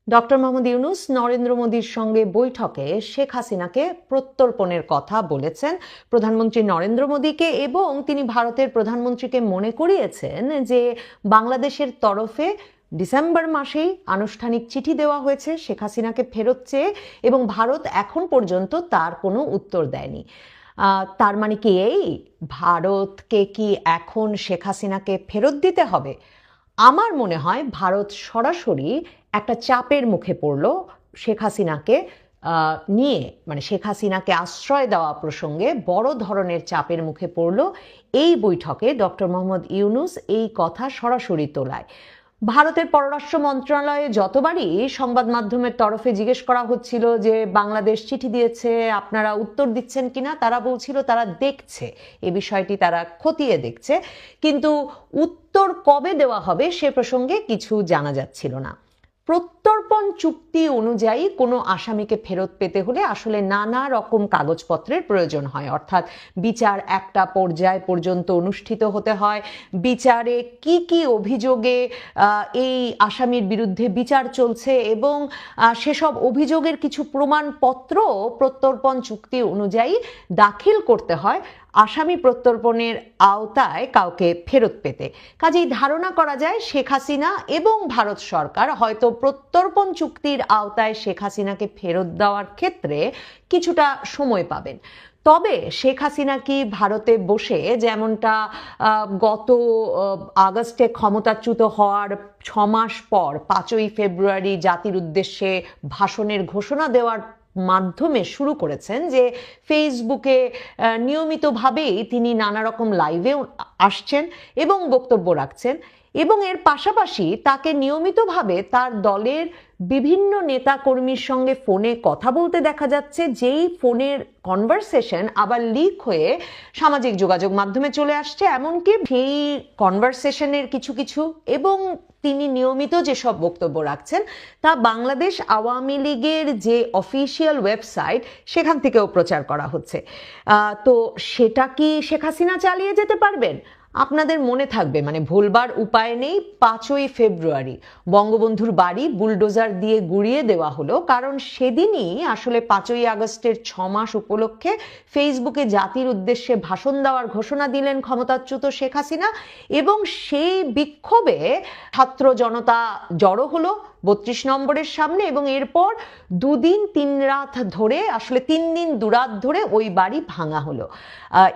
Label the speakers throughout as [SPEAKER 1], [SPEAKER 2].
[SPEAKER 1] Doctor Mohammad Yunus Narendra মোদীর সঙ্গে বৈঠকে শেখ হাসিনাকে প্রত্যর্পণের কথা বলেছেন প্রধানমন্ত্রী নরেন্দ্র মোদীকে, এবং তিনি ভারতের প্রধানমন্ত্রীকে মনে করিয়েছেন যে বাংলাদেশের তরফে ডিসেম্বর মাসেই আনুষ্ঠানিক চিঠি দেওয়া হয়েছে শেখ হাসিনাকে ফেরত চেয়ে, এবং ভারত এখন পর্যন্ত তার কোনো উত্তর দেয়নি। তার মানে কি এই, ভারতকে কি এখন শেখ হাসিনাকে ফেরত দিতে হবে? আমার মনে হয় ভারত সরাসরি একটা চাপের মুখে পড়ল শেখ হাসিনাকে নিয়ে, মানে শেখ হাসিনাকে আশ্রয় দেওয়া প্রসঙ্গে বড় ধরনের চাপের মুখে পড়ল এই বৈঠকে ডক্টর মোহাম্মদ ইউনূস এই কথা সরাসরি তোলায়। ভারতের পররাষ্ট্র মন্ত্রণালয়ে যতবারই সংবাদ মাধ্যমের তরফে জিজ্ঞেস করা হচ্ছিল যে বাংলাদেশ চিঠি দিয়েছে, আপনারা উত্তর দিচ্ছেন কিনা, তারা বলছিল তারা দেখছে, এ বিষয়টি তারা খতিয়ে দেখছে, কিন্তু উত্তর কবে দেওয়া হবে সে প্রসঙ্গে কিছু জানা যাচ্ছিল না। প্রত্যর্পণ চুক্তি অনুযায়ী কোনো আসামিকে ফেরত পেতে হলে আসলে নানা রকম কাগজপত্রের প্রয়োজন হয়, অর্থাৎ বিচার একটা পর্যায় পর্যন্ত অনুষ্ঠিত হতে হয়, বিচারে কি কি অভিযোগে এই আসামির বিরুদ্ধে বিচার চলছে এবং সেসব অভিযোগের কিছু প্রমাণপত্র প্রত্যর্পণ চুক্তি অনুযায়ী দাখিল করতে হয় আসামি প্রত্যর্পণের আওতায় কাউকে ফেরত পেতে। কাজেই ধারণা করা যায় শেখ হাসিনা এবং ভারত সরকার হয়তো প্রত্যর্পণ চুক্তির আওতায় শেখ হাসিনাকে ফেরত দেওয়ার ক্ষেত্রে কিছুটা সময় পাবেন। তবে শেখ হাসিনা কি ভারতে বসে, যেমনটা গত আগস্টে ক্ষমতাচ্যুত হওয়ার 6 মাস পর 5ই ফেব্রুয়ারি জাতির উদ্দেশ্যে ভাষণের ঘোষণা দেওয়ার মাধ্যমে শুরু করেছেন, যে ফেসবুকে নিয়মিতভাবেই তিনি নানা রকম লাইভে আসছেন এবং বক্তব্য রাখছেন, এবং এর পাশাপাশি তাকে নিয়মিতভাবে তার দলের বিভিন্ন নেতাকর্মীর সঙ্গে ফোনে কথা বলতে দেখা যাচ্ছে, যেই ফোনের কনভারসেশন আবার লিক হয়ে সামাজিক যোগাযোগ মাধ্যমে চলে আসছে, এমনকি সেই কনভারসেশনের কিছু কিছু এবং তিনি নিয়মিত যেসব বক্তব্য রাখছেন তা বাংলাদেশ আওয়ামী লীগের যে অফিসিয়াল ওয়েবসাইট সেখান থেকেও প্রচার করা হচ্ছে। তো সেটা কি শেখ হাসিনা চালিয়ে যেতে পারবেন? আপনাদের মনে থাকবে, মানে ভুলবার উপায় নেই, 5ই ফেব্রুয়ারি বঙ্গবন্ধুর বাড়ি বুলডোজার দিয়ে গুড়িয়ে দেওয়া হলো, কারণ সেদিনই আসলে 5ই আগস্টের 6 মাস উপলক্ষে ফেসবুকে জাতির উদ্দেশ্যে ভাষণ দেওয়ার ঘোষণা দিলেন ক্ষমতাচ্যুত শেখ হাসিনা, এবং সেই বিক্ষোভে ছাত্র জনতা জড়ো হলো 32 নম্বরের সামনে, এবং এরপর 2 দিন 3 রাত ধরে, আসলে 3 দিন 2 রাত ধরে ওই বাড়ি ভাঙা হলো।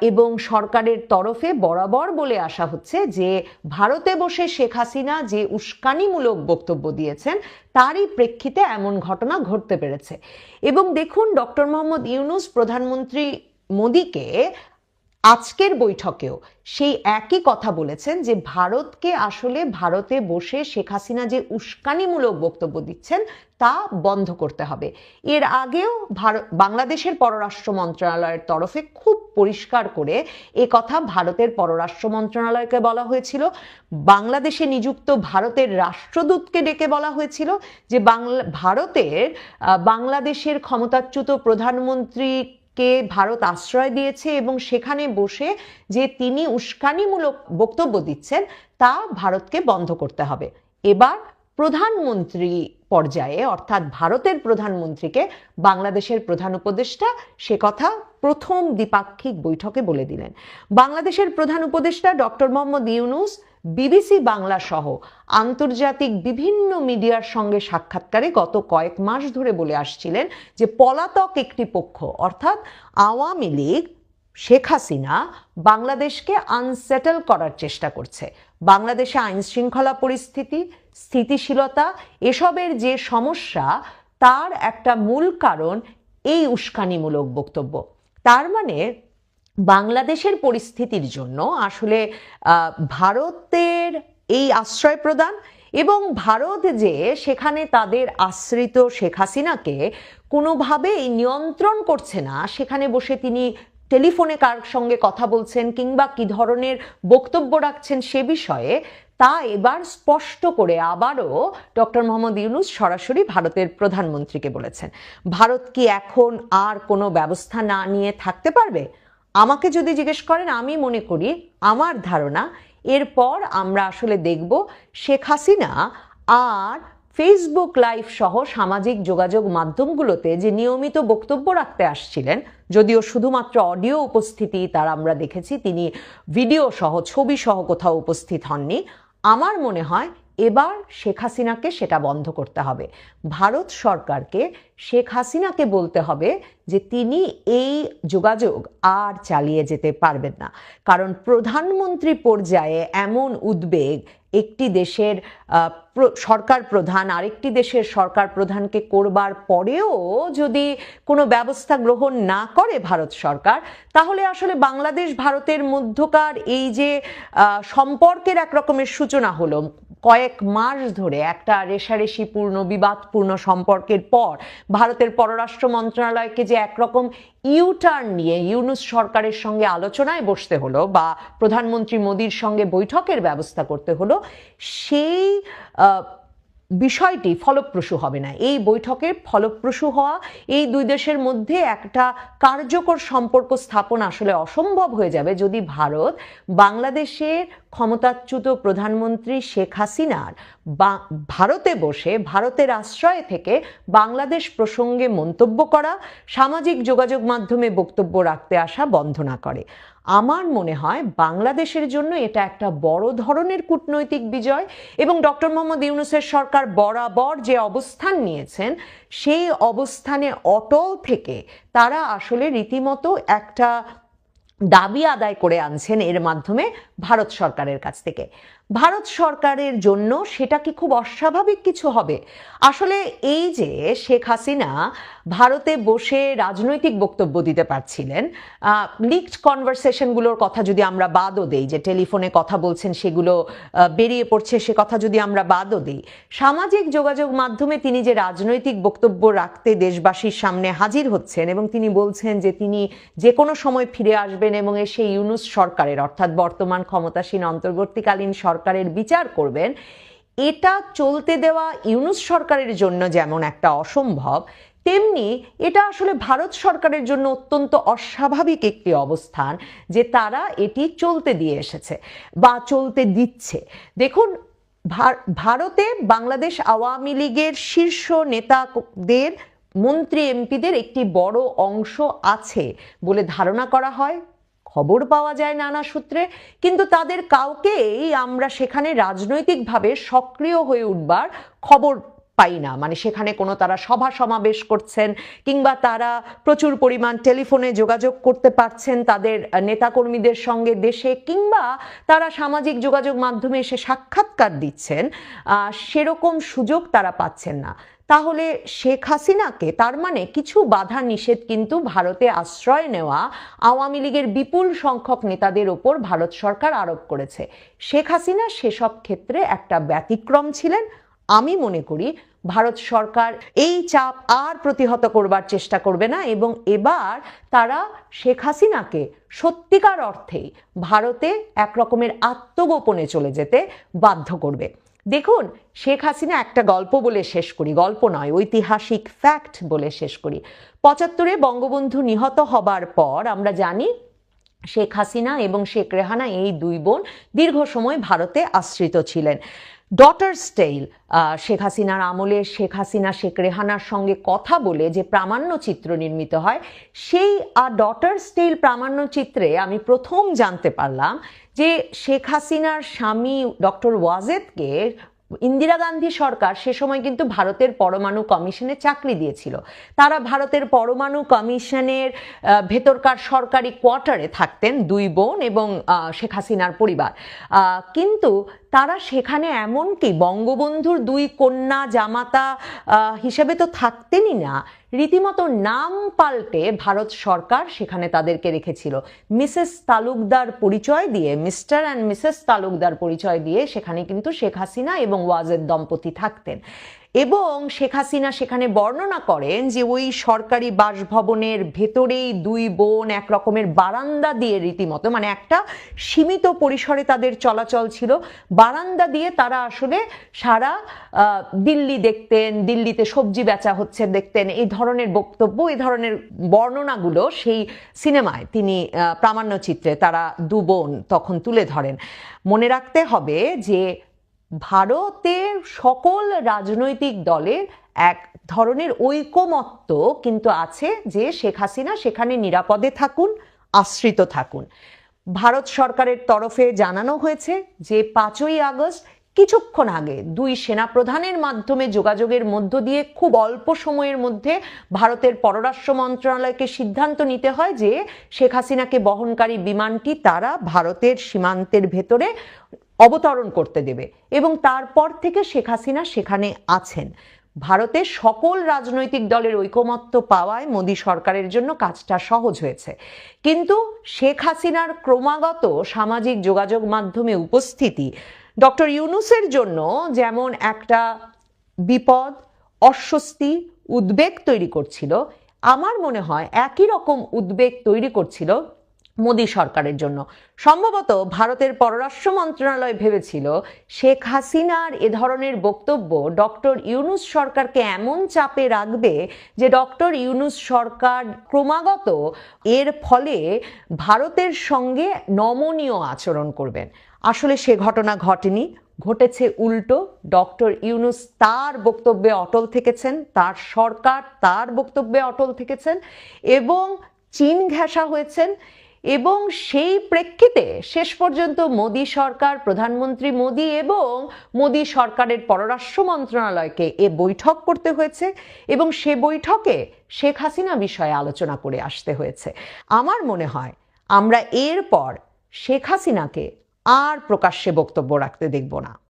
[SPEAKER 1] এবং সরকারের তরফে বরাবর বলে আসা হচ্ছে যে ভারতে বসে শেখ হাসিনা যে উস্কানিমূলক বক্তব্য দিয়েছেন তারই প্রেক্ষিতে এমন ঘটনা ঘটতে পেরেছে। এবং দেখুন, ডক্টর মোহাম্মদ ইউনূস প্রধানমন্ত্রী মোদীকে আজকের বৈঠকেও সেই একই কথা বলেছেন যে ভারতকে আসলে ভারতে বসে শেখ হাসিনা যে উস্কানিমূলক বক্তব্য দিচ্ছেন তা বন্ধ করতে হবে। এর আগেও বাংলাদেশের পররাষ্ট্র মন্ত্রণালয়ের তরফে খুব পরিষ্কার করে এ কথা ভারতের পররাষ্ট্র মন্ত্রণালয়কে বলা হয়েছিল, বাংলাদেশে নিযুক্ত ভারতের রাষ্ট্রদূতকে ডেকে বলা হয়েছিল যে ভারতের বাংলাদেশের ক্ষমতাচ্যুত প্রধানমন্ত্রী কে ভারত আশ্রয় দিয়েছে এবং সেখানে বসে যে তিনি উস্কানিমূলক বক্তব্য দিচ্ছেন তা ভারতকে বন্ধ করতে হবে। এবার প্রধানমন্ত্রী পর্যায়ে, অর্থাৎ ভারতের প্রধানমন্ত্রীকে বাংলাদেশের প্রধান উপদেষ্টা সে কথা প্রথম দ্বিপাক্ষিক বৈঠকে বলে দিলেন। বাংলাদেশের প্রধান উপদেষ্টা ডক্টর মোহাম্মদ ইউনূস বিবিসি বাংলা সহ আন্তর্জাতিক বিভিন্ন মিডিয়ার সঙ্গে সাক্ষাৎকারে গত কয়েক মাস ধরে বলে আসছিলেন যে পলাতক একটি পক্ষ, অর্থাৎ আওয়ামী লীগ, শেখ হাসিনা বাংলাদেশকে আনসেটেল করার চেষ্টা করছে। বাংলাদেশে আইন শৃঙ্খলা পরিস্থিতি, স্থিতিশীলতা এসবের যে সমস্যা তার একটা মূল কারণ এই উস্কানিমূলক বক্তব্য। তার মানে বাংলাদেশের পরিস্থিতির জন্য আসলে ভারতের এই আশ্রয় প্রদান এবং ভারত যে সেখানে তাদের আশ্রিত শেখ হাসিনাকে কোনোভাবেই নিয়ন্ত্রণ করছে না, সেখানে বসে তিনি টেলিফোনে কার সঙ্গে কথা বলছেন কিংবা কি ধরনের বক্তব্য রাখছেন সে বিষয়ে তা এবার স্পষ্ট করে আবারও ডক্টর মোহাম্মদ ইউনূস সরাসরি ভারতের প্রধানমন্ত্রীকে বলেছেন। ভারত কি এখন আর কোনো ব্যবস্থা না নিয়ে থাকতে পারবে? আমাকে যদি জিজ্ঞেস করেন, আমি মনে করি, আমার ধারণা এরপর আমরা আসলে দেখব শেখ হাসিনা আর ফেসবুক লাইভ সহ সামাজিক যোগাযোগ মাধ্যমগুলোতে যে নিয়মিত বক্তব্য রাখতে আসছিলেন, যদিও শুধুমাত্র অডিও উপস্থিতি তার আমরা দেখেছি, তিনি ভিডিও সহ ছবি সহ কোথাও উপস্থিত হননি। আমার মনে হয় এবার শেখ হাসিনাকে সেটা বন্ধ করতে হবে। ভারত সরকারকে শেখ হাসিনাকে বলতে হবে যে তিনি এই যোগাযোগ আর চালিয়ে যেতে পারবেন না, কারণ প্রধানমন্ত্রী পর্যায়ে এমন উদ্বেগ একটি দেশের সরকার প্রধান আরেকটি দেশের সরকার প্রধানকে করবার পরেও যদি কোনো ব্যবস্থা গ্রহণ না করে ভারত সরকার, তাহলে আসলে বাংলাদেশ ভারতের মধ্যকার এই যে সম্পর্কের এক রকমের সূচনা হলো, কয়েক মাস ধরে একটা রেষারেষিপূর্ণ বিবাদপূর্ণ সম্পর্কের পর ভারতের পররাষ্ট্র মন্ত্রণালয়কে যে একরকম ইউটার্ন নিয়ে ইউনূস সরকারের সঙ্গে আলোচনায় বসতে হলো বা প্রধানমন্ত্রী মোদির সঙ্গে বৈঠকের ব্যবস্থা করতে হলো, সেই বিষয়টি ফলপ্রসূ হবে না। এই বৈঠকের ফলপ্রসূ হওয়া, এই দুই দেশের মধ্যে একটা কার্যকর সম্পর্ক স্থাপন আসলে অসম্ভব হয়ে যাবে যদি ভারত বাংলাদেশের ক্ষমতাচ্যুত প্রধানমন্ত্রী শেখ হাসিনার ভারতে বসে ভারতের আশ্রয়ে থেকে বাংলাদেশ প্রসঙ্গে মন্তব্য করা, সামাজিক যোগাযোগ মাধ্যমে বক্তব্য রাখতে আসা বন্ধ না করে। আমার মনে হয় বাংলাদেশের জন্য এটা একটা বড় ধরনের কূটনৈতিক বিজয়, এবং ডক্টর মোহাম্মদ ইউনূসের সরকার বরাবর যে অবস্থান নিয়েছেন সেই অবস্থানে অটল থেকে তারা আসলে রীতিমতো একটা দাবি আদায় করে আনছেন এর মাধ্যমে ভারত সরকারের কাছ থেকে। ভারত সরকারের জন্য সেটা কি খুব অস্বাভাবিক কিছু হবে? আসলে এই যে শেখ হাসিনা ভারতে বসে রাজনৈতিক বক্তব্য দিতে পারছিলেন, লিকড কনভারসেশনগুলোর কথা যদি আমরা বাদও দেই, যে টেলিফোনে কথা বলছেন সেগুলো বেরিয়ে পড়ছে সে কথা যদি আমরা বাদও দিই, সামাজিক যোগাযোগ মাধ্যমে তিনি যে রাজনৈতিক বক্তব্য রাখতে দেশবাসীর সামনে হাজির হচ্ছেন এবং তিনি বলছেন যে তিনি যে কোনো সময় ফিরে আসবেন এবং এসে ইউনূস সরকারের অর্থাৎ বর্তমান ক্ষমতাসীন অন্তর্বর্তীকালীন সরকারের বিচার করবেন, এটা চলতে দেওয়া ইউনূস সরকারের জন্য যেমন একটা অসম্ভব, তেমনি এটা আসলে ভারত সরকারের জন্য অত্যন্ত অস্বাভাবিক একটি অবস্থান যে তারা এটি চলতে দিয়ে এসেছে বা চলতে দিচ্ছে। দেখুন, ভারতে বাংলাদেশ আওয়ামী লীগের শীর্ষ নেতাদের, মন্ত্রী এমপিদের একটি বড় অংশ আছে বলে ধারণা করা হয়, খবর পাওয়া যায় নানা সূত্রে, কিন্তু তাদের কাউকেই আমরা সেখানে রাজনৈতিকভাবে সক্রিয় হয়ে উঠবার খবর পাই না। মানে সেখানে কোনো তারা সভা সমাবেশ করছেন কিংবা তারা প্রচুর পরিমাণ টেলিফোনে যোগাযোগ করতে পারছেন তাদের নেতাকর্মীদের সঙ্গে দেশে, কিংবা তারা সামাজিক যোগাযোগ মাধ্যমে এসে সাক্ষাৎকার দিচ্ছেন, সেরকম সুযোগ তারা পাচ্ছেন না। তাহলে শেখ হাসিনাকে, তার মানে কিছু বাধা নিষেধ কিন্তু ভারতে আশ্রয় নেওয়া আওয়ামী লীগের বিপুল সংখ্যক নেতাদের ওপর ভারত সরকার আরোপ করেছে। শেখ হাসিনা সেসব ক্ষেত্রে একটা ব্যতিক্রম ছিলেন। আমি মনে করি ভারত সরকার এই চাপ আর প্রতিহত করবার চেষ্টা করবে না এবং এবার তারা শেখ হাসিনাকে সত্যিকার অর্থেই ভারতে এক রকমের আত্মগোপনে চলে যেতে বাধ্য করবে। দেখুন, শেখ হাসিনা, একটা গল্প বলে শেষ করি, গল্প নয়, ঐতিহাসিক ফ্যাক্ট বলে শেষ করি। ৭৫-এ বঙ্গবন্ধু নিহত হবার পর আমরা জানি শেখ হাসিনা এবং শেখ রেহানা, এই দুই বোন দীর্ঘ সময় ভারতে আশ্রিত ছিলেন। ডটার্স টেইল, শেখ হাসিনার আমলে শেখ হাসিনা শেখ রেহানার সঙ্গে কথা বলে যে প্রামাণ্যচিত্র নির্মিত হয়, সেই ডটার্স টেইল প্রামাণ্যচিত্রে আমি প্রথম জানতে পারলাম যে শেখ হাসিনার স্বামী ডক্টর ওয়াজেদকে ইন্দিরা গান্ধী সরকার সে সময় কিন্তু ভারতের পরমাণু কমিশনে চাকরি দিয়েছিল। তারা ভারতের পরমাণু কমিশনের ভেতরকার সরকারি কোয়ার্টারে থাকতেন দুই বোন এবং শেখ হাসিনার পরিবার, কিন্তু তারা সেখানে এমনকি বঙ্গবন্ধুর দুই কন্যা জামাতা হিসেবে তো থাকতেনই না, রীতিমতো নাম পাল্টে ভারত সরকার সেখানে তাদেরকে রেখেছিল। মিসেস তালুকদার পরিচয় দিয়ে, মিস্টার অ্যান্ড মিসেস তালুকদার পরিচয় দিয়ে সেখানে কিন্তু শেখ হাসিনা এবং ওয়াজেদ দম্পতি থাকতেন। এবং শেখ হাসিনা সেখানে বর্ণনা করেন যে ওই সরকারি বাসভবনের ভেতরেই দুই বোন এক রকমের বারান্দা দিয়ে, রীতিমতো মানে একটা সীমিত পরিসরে তাদের চলাচল ছিল, বারান্দা দিয়ে তারা আসলে সারা দিল্লি দেখতেন, দিল্লিতে সবজি বেচা হচ্ছে দেখতেন। এই ধরনের বক্তব্য, এই ধরনের বর্ণনাগুলো সেই সিনেমায় তিনি প্রামাণ্যচিত্রে তারা দু বোন তখন তুলে ধরেন। মনে রাখতে হবে যে ভারতের সকল রাজনৈতিক দলের এক ধরনের ঐকমত্য কিন্তু আছে যে শেখ হাসিনা সেখানে নিরাপদে থাকুন, আশ্রিত থাকুন। ভারত সরকারের তরফে জানানো হয়েছে যে 5ই আগস্ট কিছুক্ষণ আগে দুই সেনাপ্রধানের মাধ্যমে যোগাযোগের মধ্য দিয়ে খুব অল্প সময়ের মধ্যে ভারতের পররাষ্ট্র মন্ত্রণালয়কে সিদ্ধান্ত নিতে হয় যে শেখ হাসিনাকে বহনকারী বিমানটি তারা ভারতের সীমান্তের ভেতরে অবতরণ করতে দেবে, এবং তারপর থেকে শেখ হাসিনা সেখানে আছেন। ভারতের সকল রাজনৈতিক দলের ঐকমত্য পাওয়ায় মোদী সরকারের জন্য কাজটা সহজ হয়েছে। কিন্তু শেখ হাসিনার ক্রমাগত সামাজিক যোগাযোগ মাধ্যমে উপস্থিতি ডক্টর ইউনূসের জন্য যেমন একটা বিপদ, অস্বস্তি, উদ্বেগ তৈরি করছিল, আমার মনে হয় একই রকম উদ্বেগ তৈরি করছিল মোদী সরকারের জন্য। সম্ভবত ভারতের পররাষ্ট্র মন্ত্রণালয় ভেবেছিল শেখ হাসিনার এ ধরনের বক্তব্য ডক্টর ইউনূস সরকারকে এমন চাপে রাখবে যে ডক্টর ইউনূস সরকার ক্রমাগত এর ফলে ভারতের সঙ্গে নমনীয় আচরণ করবেন। আসলে সে ঘটনা ঘটেনি, ঘটেছে উল্টো। ডক্টর ইউনূস তার বক্তব্যে অটল থেকেছেন, তার সরকার তার বক্তব্যে অটল থেকেছেন এবং চীন ঘেঁষা হয়েছেন। এবং সেই প্রেক্ষিতে শেষ পর্যন্ত মোদী সরকার, প্রধানমন্ত্রী মোদী এবং মোদী সরকারের পররাষ্ট্র মন্ত্রণালয়কে এ বৈঠক করতে হয়েছে এবং সে বৈঠকে শেখ হাসিনা বিষয়ে আলোচনা করে আসতে হয়েছে। আমার মনে হয় আমরা এরপর শেখ হাসিনাকে আর প্রকাশ্যে বক্তব্য রাখতে দেখব না।